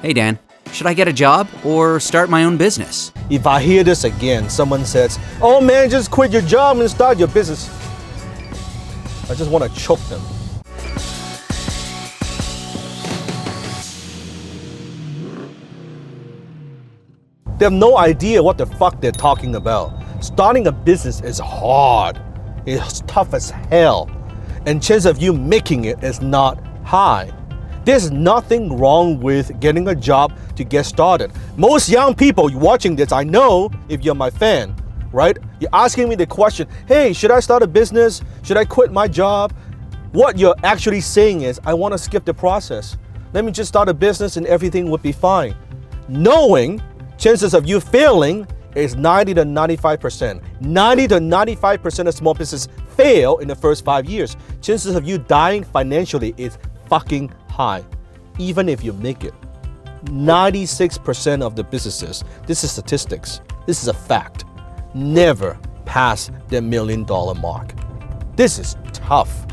Hey Dan, should I get a job or start my own business? If I hear this again, someone says, "Oh man, just quit your job and start your business," I just want to choke them. They have no idea what the fuck they're talking about. Starting a business is hard. It's tough as hell. And chance of you making it is not high. There's nothing wrong with getting a job to get started. Most young people watching this, I know if you're my fan, right? You're asking me the question, hey, should I start a business? Should I quit my job? What you're actually saying is, I want to skip the process. Let me just start a business and everything would be fine. Knowing chances of you failing is 90 to 95%. 90 to 95% of small businesses fail in the first 5 years. Chances of you dying financially is fucking high, even if you make it. 96% of the businesses, this is statistics, this is a fact, never pass the $1 million mark. This is tough.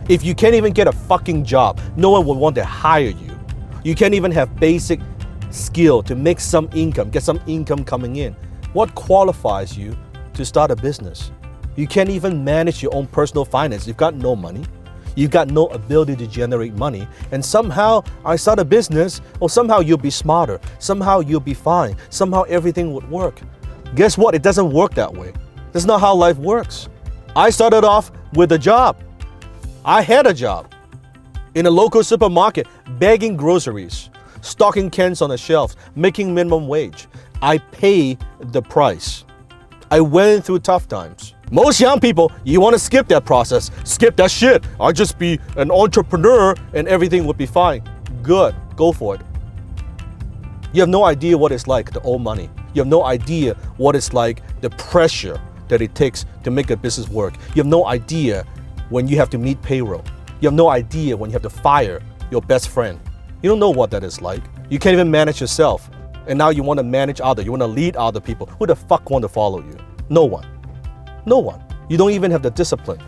If you can't even get a fucking job, no one will want to hire you. You can't even have basic skill to make some income, get some income coming in. What qualifies you to start a business? You can't even manage your own personal finance. You've got no money. You've got no ability to generate money. And somehow I start a business, or somehow you'll be smarter. Somehow you'll be fine. Somehow everything would work. Guess what? It doesn't work that way. That's not how life works. I started off with a job. I had a job in a local supermarket, bagging groceries, stocking cans on the shelves, making minimum wage. I pay the price. I went through tough times. Most young people, you want to skip that process, skip that shit. I'll just be an entrepreneur and everything would be fine. Good, go for it. You have no idea what it's like to owe money. You have no idea what it's like, the pressure that it takes to make a business work. You have no idea when you have to meet payroll. You have no idea when you have to fire your best friend. You don't know what that is like. You can't even manage yourself. And now you want to manage others. You want to lead other people. Who the fuck want to follow you? No one. No one. You don't even have the discipline.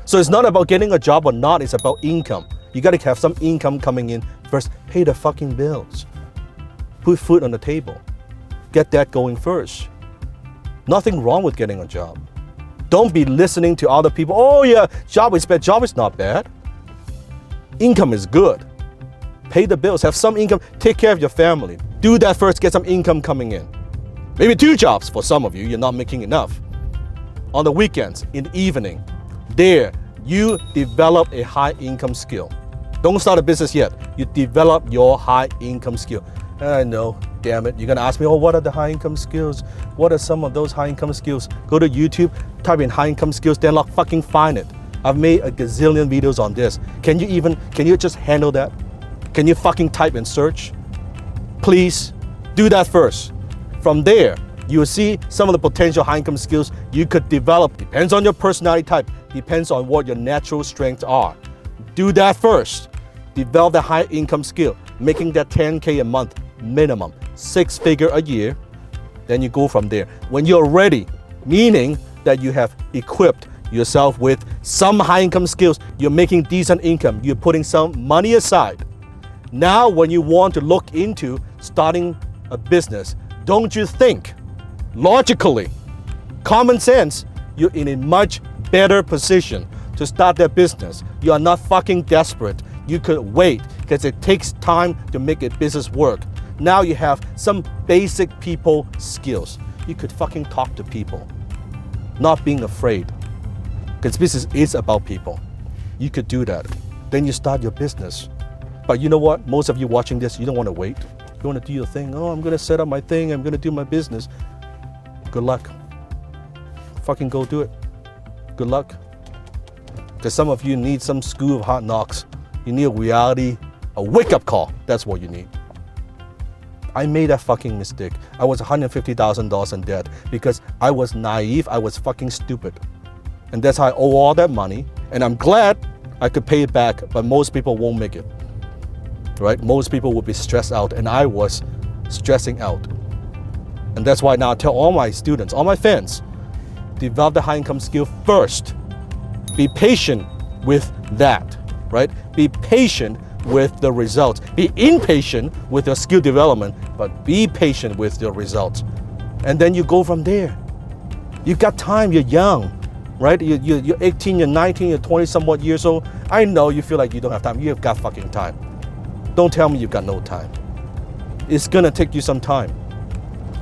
So it's not about getting a job or not. It's about income. You got to have some income coming in first. Pay the fucking bills. Put food on the table. Get that going first. Nothing wrong with getting a job. Don't be listening to other people. Oh yeah, job is bad. Job is not bad. Income is good. Pay the bills, have some income, take care of your family. Do that first, get some income coming in. Maybe 2 jobs for some of you, you're not making enough. On the weekends, in the evening, there, you develop a high income skill. Don't start a business yet. You develop your high income skill. I know, damn it. You're gonna ask me, oh, what are the high income skills? What are some of those high income skills? Go to YouTube, type in high income skills, then fucking find it. I've made a gazillion videos on this. Can you just handle that? Can you fucking type and search? Please do that first. From there, you will see some of the potential high income skills you could develop. Depends on your personality type, depends on what your natural strengths are. Do that first. Develop the high income skill, making that 10K a month minimum, 6-figure a year. Then you go from there. When you're ready, meaning that you have equipped yourself with some high income skills, you're making decent income, you're putting some money aside. Now, when you want to look into starting a business, don't you think, logically, common sense, you're in a much better position to start that business. You are not fucking desperate. You could wait because it takes time to make a business work. Now you have some basic people skills. You could fucking talk to people, not being afraid. Because business is about people. You could do that. Then you start your business. But you know what? Most of you watching this, you don't want to wait. You want to do your thing. Oh, I'm going to set up my thing. I'm going to do my business. Good luck. Fucking go do it. Good luck. Because some of you need some school of hard knocks. You need a reality, a wake-up call. That's what you need. I made that fucking mistake. I was $150,000 in debt because I was naive. I was fucking stupid. And that's how I owe all that money. And I'm glad I could pay it back, but most people won't make it. Right? Most people will be stressed out, and I was stressing out. And that's why now I tell all my students, all my fans, develop the high income skill first. Be patient with that, right? Be patient with the results. Be impatient with your skill development, but be patient with your results. And then you go from there. You've got time, you're young, right? You're 18, you're 19, you're 20 somewhat years old. I know you feel like you don't have time. You've got fucking time. Don't tell me you've got no time. It's gonna take you some time.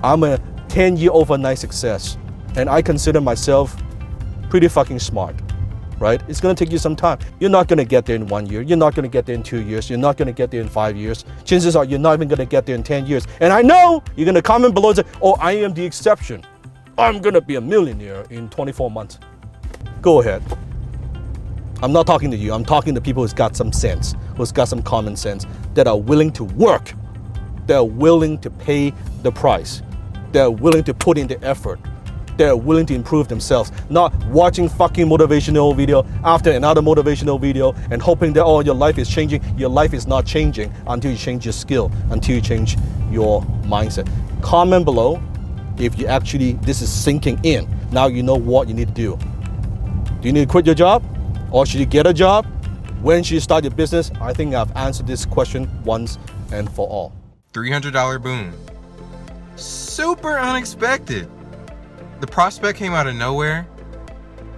I'm a 10-year overnight success, and I consider myself pretty fucking smart, right? It's gonna take you some time. You're not gonna get there in 1 year. You're not gonna get there in 2 years. You're not gonna get there in 5 years. Chances are you're not even gonna get there in 10 years. And I know you're gonna comment below and say, oh, I am the exception. I'm gonna be a millionaire in 24 months. Go ahead. I'm not talking to you. I'm talking to people who's got some sense, who's got some common sense, that are willing to work. They're willing to pay the price. They're willing to put in the effort. They're willing to improve themselves, not watching fucking motivational video after another motivational video and hoping that, oh, your life is changing. Your life is not changing until you change your skill, until you change your mindset. Comment below if you actually, this is sinking in. Now you know what you need to do. Do you need to quit your job? Or should you get a job? When should you start your business? I think I've answered this question once and for all. $300 boom. Super unexpected. The prospect came out of nowhere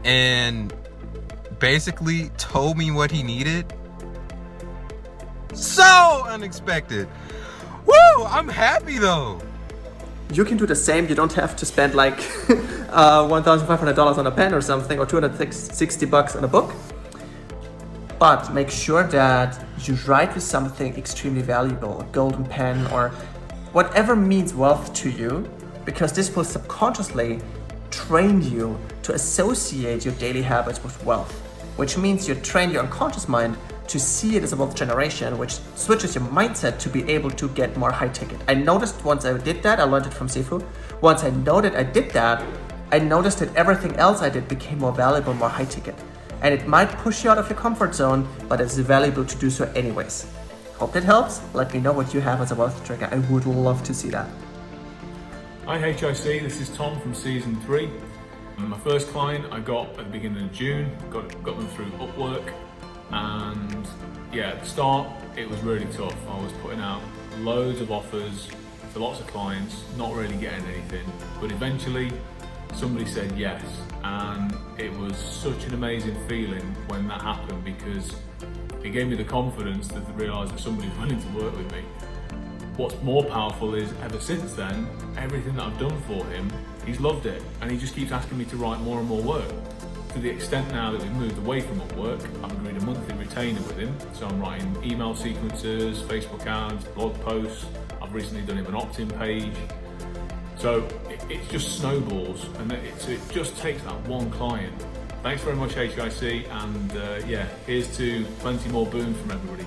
and basically told me what he needed. So unexpected. Woo! I'm happy though. You can do the same. You don't have to spend like $1,500 on a pen or something, or $260 on a book. But make sure that you write with something extremely valuable, a golden pen or whatever means wealth to you, because this will subconsciously train you to associate your daily habits with wealth, which means you train your unconscious mind to see it as a wealth generation, which switches your mindset to be able to get more high ticket. I noticed once I did that, I learned it from Sifu. Once I noted I did that, I noticed that everything else I did became more valuable, more high ticket. And it might push you out of your comfort zone, but it's valuable to do so anyways. Hope that helps. Let me know what you have as a wealth trigger. I would love to see that. Hi HIC, this is Tom from season 3. My first client I got at the beginning of June, got them through Upwork. And yeah, at the start, it was really tough. I was putting out loads of offers to lots of clients, not really getting anything. But eventually, somebody said yes. And it was such an amazing feeling when that happened, because it gave me the confidence to realise that somebody's willing to work with me. What's more powerful is, ever since then, everything that I've done for him, he's loved it. And he just keeps asking me to write more and more work. To the extent now that we've moved away from Upwork, I've agreed a monthly retainer with him. So I'm writing email sequences, Facebook ads, blog posts. I've recently done him an opt-in page. So it just snowballs, and it just takes that one client. Thanks very much HIC, and yeah, here's to plenty more boom from everybody.